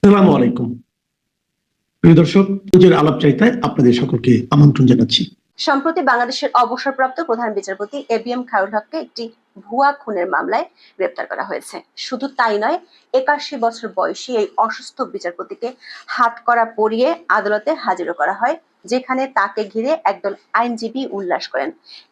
আসসালামু আলাইকুম প্রিয় দর্শক, আলাপচারিতায় আপনাদের সকলকে আমন্ত্রণ জানাচ্ছি। সম্প্রতি বাংলাদেশের অবসরপ্রাপ্ত প্রধান বিচারপতি এবিএম খায়রুল হককে একটি ভুয়া খুনের মামলায় গ্রেপ্তার করা হয়েছে। শুধু তাই নয়, ৮১ বছর বয়সী এই অসুস্থ বিচারপতিকে হাতকড়া পরিয়ে আদালতে হাজির করা হয়, যেখানে তাকে ঘিরে একদল আইনজীবী উল্লাস করেন।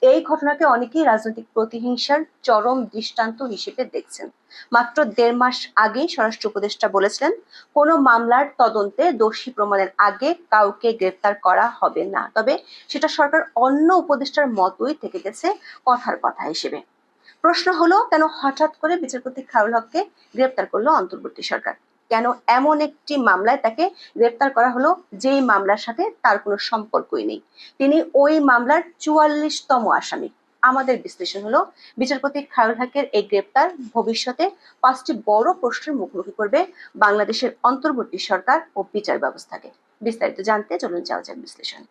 এই ঘটনাকে অনেকেই রাজনৈতিক প্রতিহিংসার চরম দৃষ্টান্ত হিসেবে দেখছেন। মাত্র ১.৫ মাস আগেই স্বরাষ্ট্র উপদেষ্টা বলেছিলেন, কোনো মামলার তদন্তে দোষী প্রমাণের আগে কাউকে গ্রেপ্তার করা হবে না। তবে সেটা সরকার অন্য উপদেষ্টার মতোই থেকে গেছে কথার কথা হিসেবে। প্রশ্ন হলো, কেন হঠাৎ করে বিচারপতি খায়রুল হককে গ্রেপ্তার করলো অন্তর্বর্তী সরকার? কেন এমন একটি মামলায় তাকে গ্রেপ্তার করা হলো যেই মামলার সাথে তার কোনো সম্পর্কই নেই? তিনি ওই মামলার ৪৪তম আসামি। আমাদের বিশ্লেষণ হলো, বিচারপতি খায়রুল হকের এই গ্রেপ্তার ভবিষ্যতে ৫টি বড় প্রশ্নের মুখোমুখি করবে বাংলাদেশের অন্তর্বর্তী সরকার ও বিচার ব্যবস্থাকে। বিস্তারিত জানতে চলুন যাওয়া যাক বিশ্লেষণ।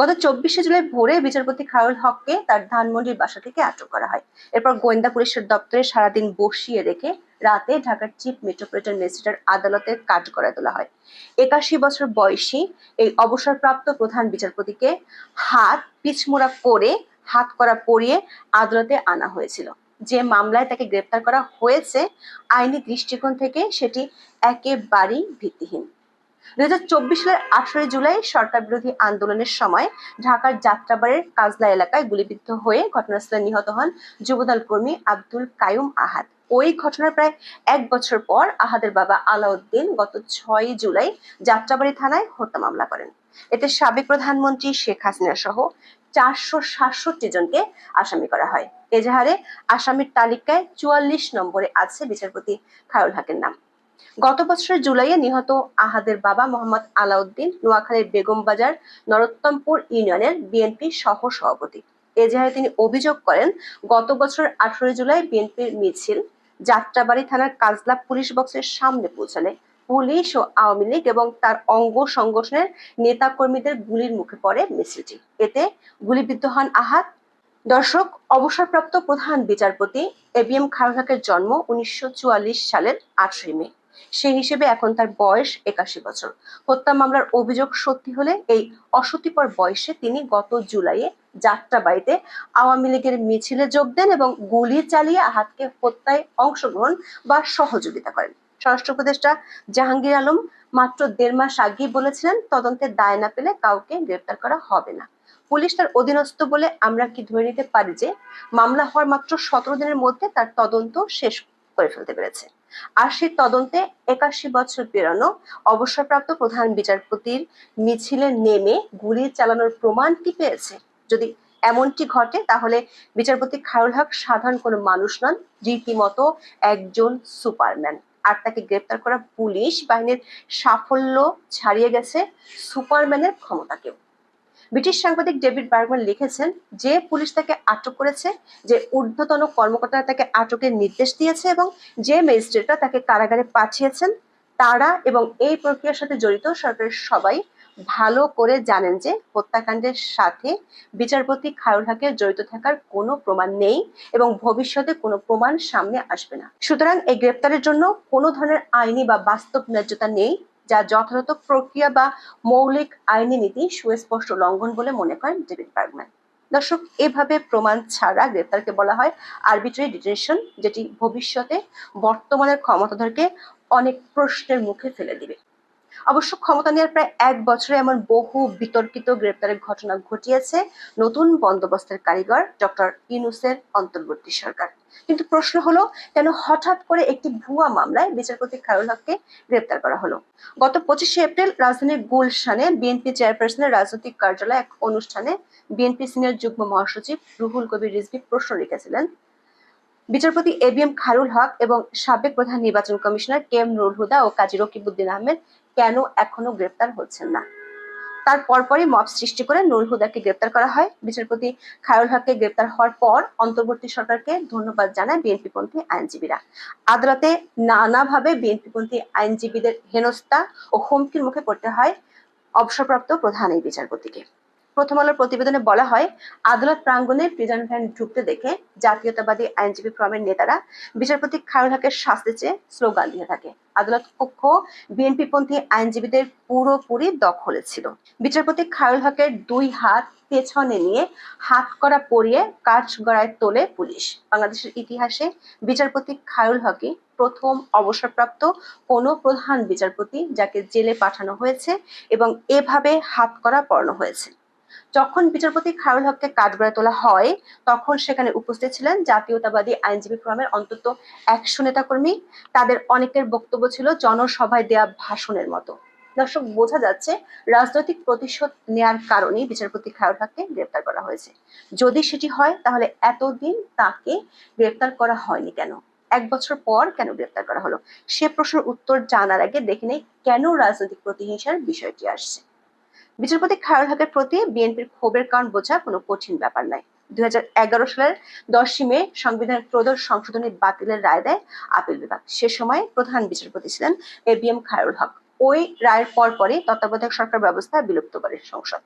গত ২৪শে জুলাই ভোরে বিচারপতি খায়রুল হককে তার ধানমন্ডির বাসা থেকে আটক করা হয়। এরপর গোয়েন্দা পুলিশের দপ্তরে সারাদিন বসিয়ে রেখে রাতে ঢাকার চিফ মেট্রোপলিটন ম্যাজিস্ট্রেট আদালতে কাঠগড়ায় তোলা হয়। ৮১ বছর বয়সী এই অবসরপ্রাপ্ত প্রধান বিচারপতিকে হাত পিছমোড়া করে হাতকড়া পরিয়ে আদালতে আনা হয়েছিল। যে মামলায় তাকে গ্রেপ্তার করা হয়েছে, আইনি দৃষ্টিকোণ থেকে সেটি একেবারেই ভিত্তিহীন। ২০২৪ সালের ১৮ জুলাই সরকার বিরোধী আন্দোলনের সময় ঢাকার যাত্রাবাড়ির কাজলা এলাকায় গুলিবিদ্ধ হয়ে ঘটনাস্থলে নিহত হন যুবদল কর্মী আব্দুল কাইয়ুম আহাদ। ওই ঘটনার প্রায় ১ বছর পর আহাদের বাবা আলাউদ্দিন গত ৬ জুলাই যাত্রাবাড়ি থানায় হত্যা মামলা করেন। এতে সাবেক প্রধানমন্ত্রী শেখ হাসিনা সহ ৪৬৭ জনকে আসামি করা হয়। এজাহারে আসামির তালিকায় ৪৪ নম্বরে আছে বিচারপতি খায়রুল হকের নাম। গত বছরের জুলাইয়ে নিহত আহাদের বাবা মোহাম্মদ আলাউদ্দিন নোয়াখালীর বেগমবাজার নরোত্তমপুর ইউনিয়নের বিএনপি সহ সভাপতি। এজাহারে তিনি অভিযোগ করেন, গত বছরের ১৮ জুলাই বিএনপির মিছিল যাত্রাবাড়ি থানার কাজলা পুলিশ বক্সের সামনে পৌঁছালে পুলিশ ও আওয়ামী লীগ এবং তার অঙ্গ সংগঠনের নেতা কর্মীদের গুলির মুখে পড়ে মিছিলটি। এতে গুলিবিদ্ধ হন আহাদ। দর্শক, অবসরপ্রাপ্ত প্রধান বিচারপতি এবিএম খায়রুল হকের জন্ম ১৯৪৪ সালের ৮ই মে। সেই হিসেবে এখন তার বয়স ৮১ বছর। হত্যা মামলার অভিযোগ সত্যি হলে এই অশীতিপর বয়সে তিনি গত জুলাইয়ে যাত্রাবাড়িতে আওয়ামী লীগের মিছিলে যোগ দেন এবং গুলি চালিয়ে আহাদকে হত্যায় অংশগ্রহণ বা সহযোগিতা করেন। স্বরাষ্ট্র উপদেষ্টা জাহাঙ্গীর আলম মাত্র ১.৫ মাস আগেই বলেছিলেন, তদন্তের দায় না পেলে কাউকে গ্রেপ্তার করা হবে না। পুলিশ তার অধীনস্থ বলে আমরা কি ধরে নিতে পারি যে মামলা হওয়ার মাত্র ১৭ দিনের মধ্যে তার তদন্ত শেষ করে ফেলতে পেরেছে? আর সেই তদন্তে ৮১ বছর পেরানো অবসরপ্রাপ্ত প্রধান বিচারপতির মিছিলে নেমে গুলি চালানোর প্রমাণ কি পেয়েছে? যদি এমনটি ঘটে, তাহলে বিচারপতি খায়রুল হক সাধারণ কোনো মানুষ নন, রীতিমতো একজন সুপারম্যান। আর তাকে গ্রেপ্তার করা পুলিশ বাহিনীর সাফল্য ছাড়িয়ে গেছে সুপারম্যানের ক্ষমতাকেও। ব্রিটিশ সাংবাদিক ডেভিড বার্গম্যান লিখেছেন, যে পুলিশ তাকে আটক করেছে, যে ঊর্ধ্বতন কর্মকর্তারা তাকে আটকের নির্দেশ দিয়েছে এবং যে ম্যাজিস্ট্রেটরা তাকে কারাগারে পাঠিয়েছেন, তারা এবং এই প্রক্রিয়ার সাথে জড়িত সরকারের সবাই ভালো করে জানেন যে হত্যাকাণ্ডের সাথে বিচারপতি খায়রুল হকের জড়িত থাকার কোনো প্রমাণ নেই এবং ভবিষ্যতে কোনো প্রমাণ সামনে আসবে না। সুতরাং এই গ্রেপ্তারের জন্য কোনো ধরনের আইনি বা বাস্তব ন্যায্যতা নেই, যা যথাযথ প্রক্রিয়া বা মৌলিক আইনি নীতি সুস্পষ্ট লঙ্ঘন বলে মনে করেন ডেভিড বার্গম্যান। দর্শক, এভাবে প্রমাণ ছাড়া গ্রেপ্তারকে বলা হয় আরবিট্রারি ডিটেনশন, যেটি ভবিষ্যতে বর্তমানের ক্ষমতাধরকে অনেক প্রশ্নের মুখে ফেলে দিবে। অবশ্য ক্ষমতা নেওয়ার প্রায় ১ বছরে এমন বহু বিতর্কিত গ্রেপ্তারের ঘটনা ঘটিয়েছে নতুন বন্দোবস্তের কারিগর ডক্টর ইউনূসের অন্তর্বর্তী সরকার। কিন্তু প্রশ্ন হলো, কেন হঠাৎ করে একটি ভুয়া মামলায় বিচারপতি খায়রুল হককে গ্রেপ্তার করা হলো? গত ২৫শে এপ্রিল রাজধানীর গুলশানে বিএনপি চেয়ারপারসনের রাজনৈতিক কার্যালয়ে এক অনুষ্ঠানে বিএনপি সিনিয়র যুগ্ম মহাসচিব রুহুল কবির রিজভী প্রশ্ন রেখেছিলেন, বিচারপতি এবিএম খায়রুল হক এবং সাবেক প্রধান নির্বাচন commissioner K M Nurul Huda ও কাজী রকিবউদ্দিন আহমেদ কেন এখনো গ্রেপ্তার হচ্ছেন না? তার পরপরই মব সৃষ্টি করে নুরুল হুদাকে গ্রেপ্তার করা হয়। বিচারপতি খায়রুল হককে গ্রেপ্তার হওয়ার পর অন্তর্বর্তী সরকারকে ধন্যবাদ জানায় বিএনপিপন্থী আইনজীবীরা। আদালতে নানাভাবে বিএনপিপন্থী আইনজীবীদের হেনস্থা ও হুমকির মুখে পড়তে হয় অবসরপ্রাপ্ত প্রধান এই বিচারপতিকে। প্রথম আলোর প্রতিবেদনে বলা হয়, আদালত প্রাঙ্গণে প্রিজন ভ্যান ঢুকতে দেখে জাতীয়তাবাদী আইনজীবী ফোরামের নেতারা বিচারপতি খায়রুল হকের শাস্তি চেয়ে স্লোগান দিয়ে থাকে। আদালত কক্ষ বিএনপি পন্থী আইনজীবীদের পুরোপুরি দখলে ছিল। বিচারপতি খায়রুল হকের দুই হাত পেছনে নিয়ে হাত করা পরিয়ে কাঠগড়ায় তোলে পুলিশ। বাংলাদেশের ইতিহাসে বিচারপতি খায়রুল হকই প্রথম অবসরপ্রাপ্ত কোনো প্রধান বিচারপতি যাকে জেলে পাঠানো হয়েছে এবং এভাবে হাতকড়া পরানো হয়েছে। যখন বিচারপতি খায়রুল হককে কাঠগড়ায় তোলা হয়, তখন সেখানে উপস্থিত ছিলেন জাতীয়তাবাদী আইনজীবী ফোরামের অন্তত 100 নেতাকর্মী। তাদের অনেকের বক্তব্য ছিল জনসভায় দেয়া ভাষণের মতো। দর্শক, বোঝা যাচ্ছে রাজনৈতিক প্রতিশোধ নেয়ার কারণেই বিচারপতি খায়রুল হককে গ্রেপ্তার করা হয়েছে। যদি সেটি হয়, তাহলে এতদিন তাকে গ্রেপ্তার করা হয়নি কেন? 1 বছর পর কেন গ্রেপ্তার করা হলো? সে প্রশ্নের উত্তর জানার আগে দেখে নেই কেন রাজনৈতিক প্রতিহিংসার বিষয়টি আসছে। বিচারপতি খায়রুল হকের প্রতি বিএনপির ক্ষোভের কারণ বোঝা কোনো কঠিন ব্যাপার নয়। 2011 সালের 10 মে সংবিধানের ত্রয়োদশ সংশোধনী বাতিলের রায় দেয় আপিল বিভাগ। সে সময় প্রধান বিচারপতি ছিলেন এবিএম খায়রুল হক। ওই রায়ের পরপরই তত্ত্বাবধায়ক সরকার ব্যবস্থা বিলুপ্ত করে সংসদ।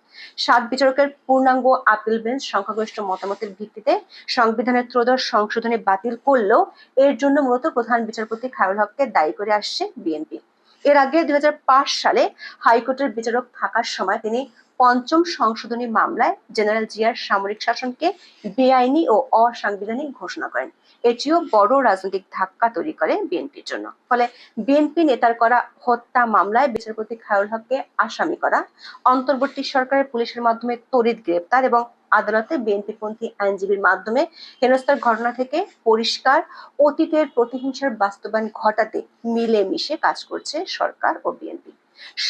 7 বিচারকের পূর্ণাঙ্গ আপিল বেঞ্চ সংখ্যাগরিষ্ঠ মতামতের ভিত্তিতে সংবিধানের ত্রয়োদশ সংশোধনী বাতিল করলেও এর জন্য মূলত প্রধান বিচারপতি খায়রুল হককে দায়ী করে আসছে বিএনপি। এর আগে 2005 সালে হাইকোর্টের বিচারক থাকার সময় তিনি পঞ্চম সংশোধনী মামলায় জেনারেল জিয়ার সামরিক শাসনকে বেআইনি ও অসাংবিধানিক ঘোষণা করেন। এটিও বড় রাজনৈতিক ধাক্কা তৈরি করে বিএনপির জন্য। ফলে বিএনপি নেতার করা হত্যা মামলায় বিচারপতি খায়রুল হককে আসামি করা, অন্তর্বর্তী সরকারের পুলিশের মাধ্যমে তড়িৎ গ্রেপ্তার এবং আদালতে বিএনপি পন্থী আইনজীবীর মাধ্যমে হেনস্থার ঘটনা থেকে পরিষ্কার অতীতের প্রতিহিংসার বাস্তবায়ন ঘটাতে মিলেমিশে কাজ করছে সরকার ও বিএনপি।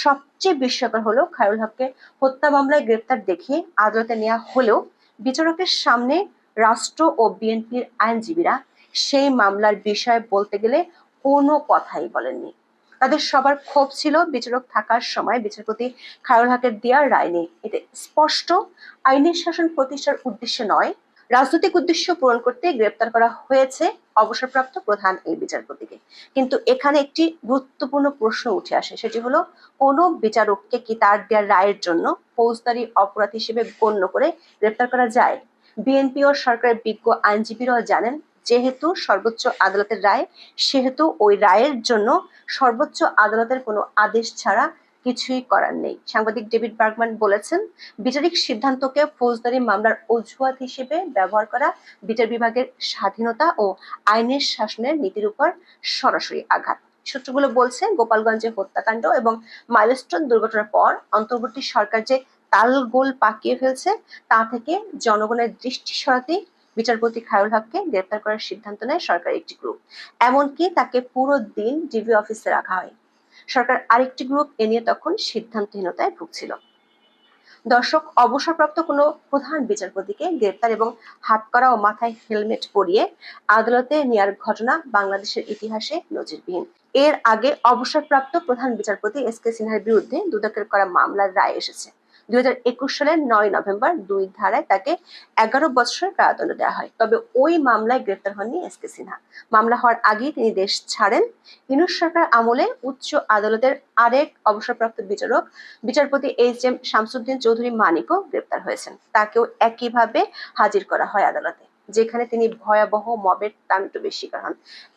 সবচেয়ে বিস্ময়কর হলো, খায়রুল হককে হত্যা মামলায় গ্রেপ্তার দেখিয়ে আদালতে নেওয়া হলেও বিচারকের সামনে রাষ্ট্র ও বিএনপির আইনজীবীরা সেই মামলার বিষয়ে বলতে গেলে কোনো কথাই বলেননি। তাদের সবার ক্ষোভ ছিল বিচারক থাকার সময় বিচারপতি খায়রুল হকের দেওয়া রায় নেই। এতে স্পষ্ট আইনের শাসন প্রতিষ্ঠার উদ্দেশ্যে নয়, রাজনৈতিক উদ্দেশ্য পূরণ করতে গ্রেপ্তার করা হয়েছে অবসরপ্রাপ্ত প্রধান এই বিচারপতিকে। কিন্তু এখানে একটি গুরুত্বপূর্ণ প্রশ্ন উঠে আসে, সেটি হলো কোন বিচারককে কি তার দেওয়া রায়ের জন্য ফৌজদারি অপরাধ হিসেবে গণ্য করে গ্রেপ্তার করা যায়? বিএনপি ও সরকারের বিজ্ঞ আইনজীবীরাও জানেন, যেহেতু সর্বোচ্চ আদালতের রায়, সেহেতু ওই রায়ের জন্য সর্বোচ্চ আদালতের কোনো আদেশ ছাড়া কিছুই করার নেই। সাংবাদিক ডেভিড বার্গম্যান বলেছেন, বিচারিক সিদ্ধান্তকে ফৌজদারি মামলার অজুহাত হিসেবে ব্যবহার করা বিচার বিভাগের স্বাধীনতা ও আইনের শাসনের নীতির উপর সরাসরি আঘাত। সূত্রগুলো বলছে, গোপালগঞ্জে হত্যাকাণ্ড এবং মাইলস্টোন দুর্ঘটনার পর অন্তর্বর্তী সরকার যে তালগোল পাকিয়ে ফেলছে, তা থেকে জনগণের দৃষ্টি সরাতে বিচারপতি খায়রুল হককে গ্রেপ্তার করার সিদ্ধান্ত নেয় সরকারের একটি গ্রুপ। এমনকি তাকে পুরো দিন ডিবি অফিসে রাখা হয়। সরকার আরেকটি গ্রুপ এ নিয়ে তখন সিদ্ধান্তহীনতায় ভুগছিল। দর্শক, অবসরপ্রাপ্ত কোনো প্রধান বিচারপতিকে গ্রেপ্তার এবং হাতকড়া ও মাথায় হেলমেট পরিয়ে আদালতে নেয়ার ঘটনা বাংলাদেশের ইতিহাসে নজিরবিহীন। এর আগে অবসরপ্রাপ্ত প্রধান বিচারপতি এস.কে সিনহার বিরুদ্ধে দুদকের করা মামলার রায় এসেছে। 2021 সালের 9 নভেম্বর 2 ধারায় তাকে 11 বছরের কারাদণ্ড দেওয়া হয়। তবে ওই মামলায় গ্রেপ্তার হননি এস.কে সিনহা। মামলা হওয়ার আগেই তিনি দেশ ছাড়েন। ইউনূস সরকার আমলে উচ্চ আদালতের আরেক অবসরপ্রাপ্ত বিচারপতি এইচ.এম. শামসুদ্দিন চৌধুরী মানিকও গ্রেপ্তার হয়েছেন। তাকেও একইভাবে হাজির করা হয় আদালতে, যেখানে তিনি ভয়াবহ মবের তাণ্ডবের শিকার হন।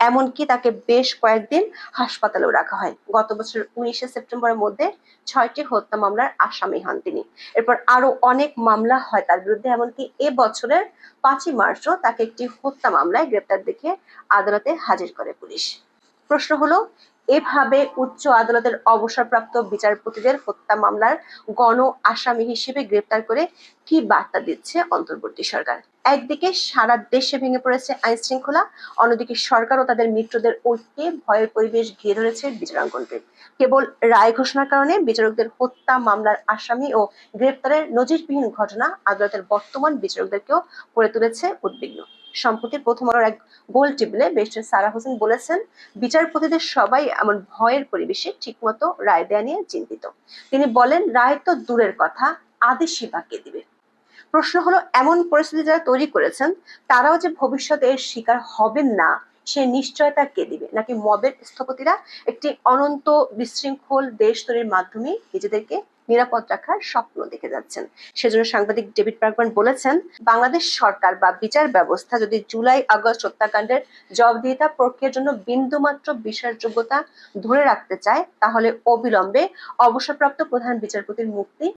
এমনকি তাকে বেশ কয়েকদিন হাসপাতালেও রাখা হয়। গত বছর 19 সেপ্টেম্বরের মধ্যে 6টি হত্যা মামলার আসামি হন তিনি। এরপর আরো অনেক মামলা হয় তার বিরুদ্ধে। এমনকি এ বছরের 5 মার্চও তাকে একটি হত্যা মামলায় গ্রেপ্তার দেখিয়ে আদালতে হাজির করে পুলিশ। প্রশ্ন হলো, এভাবে উচ্চ আদালতের অবসরপ্রাপ্ত বিচারপতিদের হত্যা মামলার গণ আসামি হিসেবে গ্রেপ্তার করে কি বার্তা দিচ্ছে অন্তর্বর্তী সরকার? একদিকে সারা দেশে ভেঙে পড়েছে আইন শৃঙ্খলা, অন্যদিকে সরকার ও তাদের মিত্রদের ঐক্যে ভয়ের পরিবেশ ঘিরে ধরেছে বিচারাঙ্গনকে। কেবল রায় ঘোষণার কারণে বিচারকদের হত্যা মামলার আসামি ও গ্রেপ্তারের নজিরবিহীন ঘটনা আদালতের বর্তমান বিচারকদেরকেও করে তুলেছে উদ্বিগ্ন। সম্প্রতি প্রথম আলোর এক গোল টেবিলে ব্যারিস্টার সারা হোসেন বলেছেন, বিচারপতিদের সবাই এমন ভয়ের পরিবেশে ঠিকমতো রায় দেয়া নিয়ে চিন্তিত। তিনি বলেন, রায় তো দূরের কথা, আদেশই বা কে দিবে? প্রশ্ন হলো, এমন পরিস্থিতি যারা তৈরি করেছেন তারাও যে ভবিষ্যতে এর শিকার হবেন না, সে নিশ্চয়তা কে দিবে? নাকি মবের স্থপতিরা একটি অনন্ত বিশৃঙ্খল দেশ তৈরির মাধ্যমে নিজেদেরকে নিরাপদ রাখার স্বপ্ন দেখে যাচ্ছেন। সেজন্য সাংবাদিক ডেভিড বার্গম্যান বলেছেন, বাংলাদেশ সরকার বা বিচার ব্যবস্থা যদি জুলাই আগস্ট হত্যাকাণ্ডের জবাবদিহিতা প্রক্রিয়ার জন্য বিন্দুমাত্র বিশ্বাসযোগ্যতা ধরে রাখতে চায়, তাহলে অবিলম্বে অবসরপ্রাপ্ত প্রধান বিচারপতির মুক্তি